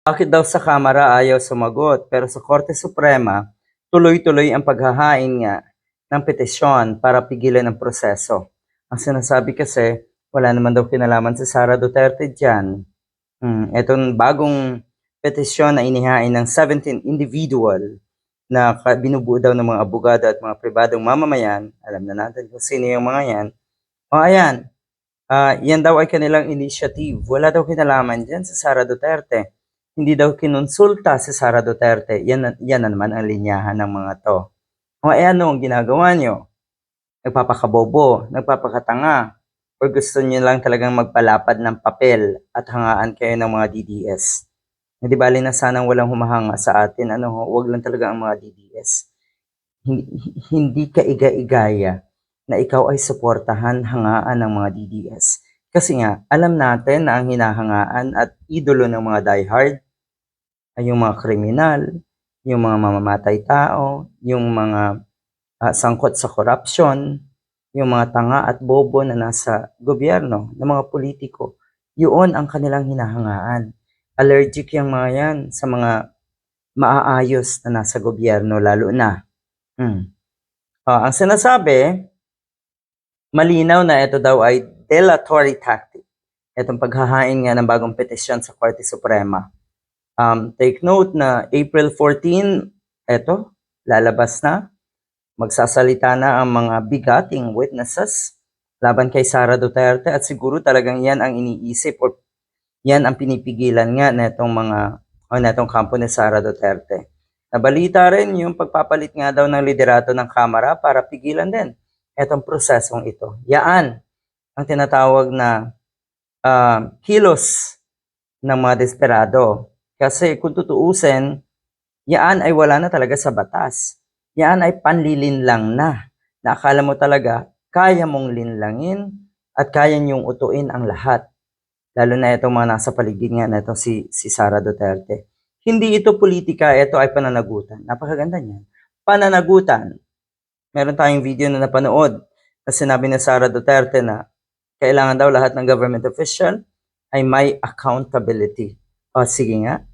Bakit daw sa Kamara ayaw sumagot pero sa Korte Suprema, tuloy-tuloy ang paghahain nga ng petisyon para pigilan ang proseso. Ang sinasabi kasi, wala naman daw kinalaman si Sara Duterte dyan. Itong bagong petisyon na inihain ng 17 individual na binubuo daw ng mga abogado at mga pribadong mamamayan, alam na natin kung sino yung mga yan. O ayan, yan daw ay kanilang initiative. Wala daw kinalaman dyan sa Sara Duterte. Hindi daw kinonsulta si Sara Duterte. Yan na naman ang linyahan ng mga to. O ano ang ginagawa nyo? Nagpapakabobo, nagpapakatanga, or gusto nyo lang talagang magpalapad ng papel at hangaan kayo ng mga DDS. Hindi bali na sanang walang humahanga sa atin, wag lang talaga ang mga DDS. Hindi ka iga-igaya na ikaw ay suportahan hangaan ng mga DDS. Kasi nga, alam natin na ang hinahangaan at idolo ng mga diehard ay yung mga kriminal, yung mga mamamatay tao, yung mga sangkot sa corruption, yung mga tanga at bobo na nasa gobyerno, ng mga politiko. Yun ang kanilang hinahangaan. Allergic yung mga yan sa mga maaayos na nasa gobyerno, lalo na. Ang sinasabi, malinaw na ito daw ay dilatory tactic. Itong paghahain nga ng bagong petisyon sa Korte Suprema. Take note na April 14, ito, lalabas na. Magsasalita na ang mga bigating witnesses laban kay Sara Duterte at siguro talagang yan ang iniisip o yan ang pinipigilan nga netong kampo ni Sara Duterte. Nabalita rin yung pagpapalit nga daw ng liderato ng Kamara para pigilan din etong prosesong ito. Yaan ang tinatawag na kilos ng mga desperado. Kasi kung tutuusin, yaan ay wala na talaga sa batas. Yan ay panlilinlang na. Akala mo talaga, kaya mong linlangin at kaya niyong utuin ang lahat. Lalo na itong mga nasa paligid nga na itong si Sara Duterte. Hindi ito politika, ito ay pananagutan. Napakaganda niyan. Pananagutan. Meron tayong video na napanood na sinabi ni Sara Duterte na kailangan daw lahat ng government official ay may accountability. O sige nga,